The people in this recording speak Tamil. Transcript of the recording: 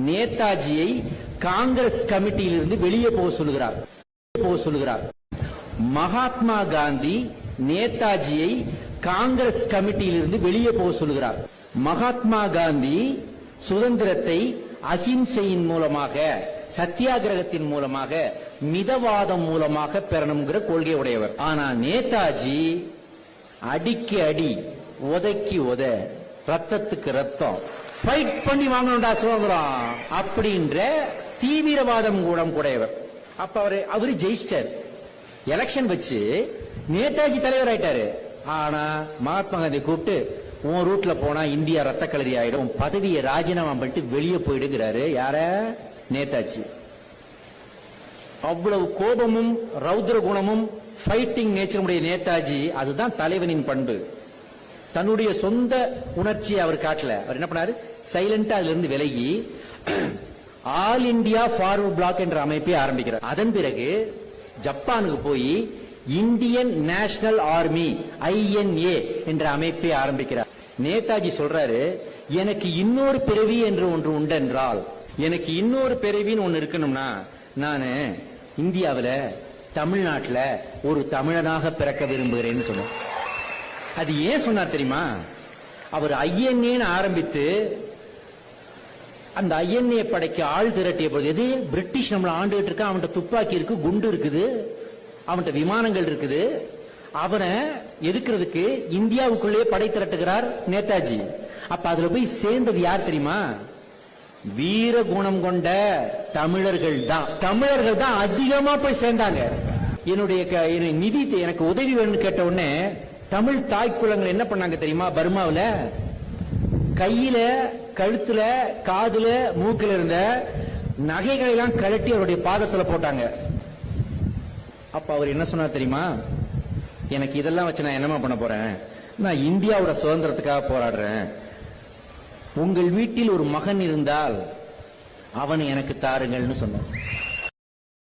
நேதாஜியை காங்கிரஸ் கமிட்டியிலிருந்து வெளியே போக சொல்லுகிறார். மகாத்மா காந்தி நேதாஜியை காங்கிரஸ் கமிட்டியிலிருந்து வெளியே போக சொல்லுகிறார். மகாத்மா காந்தி சுதந்திரத்தை அகிம்சையின் மூலமாக, சத்தியாகிரகத்தின் மூலமாக, மிதவாதம் மூலமாக பெறணுங்கிற கொள்கை உடையவர். ஆனா நேதாஜி அடிக்கு அடி, உதைக்கு உத, ரத்தத்துக்கு ரத்தம், ஃபைட் பண்ணி வாங்கணும்டா சுதந்திரம் அப்படின்ற தீவிரவாதம் கூடையவர். அப்ப அவரு ஜெயிச்சிட்டார். எலெக்ஷன் வச்சு நேதாஜி தலைவர் ஆயிட்டாரு. ஆனா மகாத்மா காந்தி கூப்பிட்டு, உன் ரூட்ல போனா இந்தியா ரத்த கலரி ஆயிடும், பதவியை ராஜினாமா பண்ணிட்டு வெளியே போயிடுங்கிறாரு. யார? நேதாஜி. அவ்வளவு கோபமும் ரௌத்ர குணமும் ஃபைட்டிங் நேச்சருடைய நேதாஜி. அதுதான் தலைவனின் பண்பு. தன்னுடைய சொந்த உணர்ச்சியை அவர் காட்டல. அவர் என்ன பண்ணாரு? சைலண்டா அதுல இருந்து விலகி ஆல் இந்தியா ஃபார்வர்ட் பிளாக் என்ற அமைப்பை ஆரம்பிக்கிறார். அதன் பிறகு ஜப்பானுக்கு போய் இந்தியன் நேஷனல் ஆர்மி INA என்ற அமைப்பை ஆரம்பிக்கிறார். நேதாஜி சொல்றாரு, எனக்கு இன்னொரு பிறவி என்று ஒன்று உண்டென்றால், எனக்கு இன்னொரு பிறவின்னு ஒன்னு இருக்கணும்னா நானு இந்தியாவில் தமிழ்நாட்டில் ஒரு தமிழனாக பிறக்க விரும்புகிறேன்னு சொன்னார். அது ஏன் சொன்னார் தெரியுமா? அவர் INA ஆரம்பித்து அந்த INA படைக்கு ஆள் திரட்டிய போது, எது பிரிட்டிஷ் நம்மள ஆண்டுகிட்டு இருக்க, அவன்கிட்ட துப்பாக்கி இருக்கு, குண்டு இருக்குது, அவன்கிட்ட விமானங்கள் இருக்குது, அவனை எதுக்குறதுக்கு இந்தியாவுக்குள்ளே படை திரட்டுகிறார் நேதாஜி. அப்ப அதுல போய் சேர்ந்தது யார் தெரியுமா? வீர குணம் கொண்ட தமிழர்கள் தான் அதிகமா போய் சேர்ந்தாங்க. என்னுடைய நிதி, எனக்கு உதவி வேணும்னு கேட்ட உடனே தமிழ் தாய்க்குலங்கள் என்ன பண்ணாங்க தெரியுமா? பர்மாவில் கையில, கழுத்துல, காதுல, மூக்கில இருந்த நகைகளை எல்லாம் கழட்டி அவருடைய பாதத்துல போட்டாங்க. அப்ப அவர் என்ன சொன்னார் தெரியுமா? எனக்கு இதெல்லாம் வச்சு நான் என்னமா பண்ண போறேன்? நான் இந்தியாவோட சுதந்திரத்துக்காக போராடுறேன். உங்கள் வீட்டில் ஒரு மகன் இருந்தால் அவனை எனக்கு தாருங்கள்னு சொன்னார்.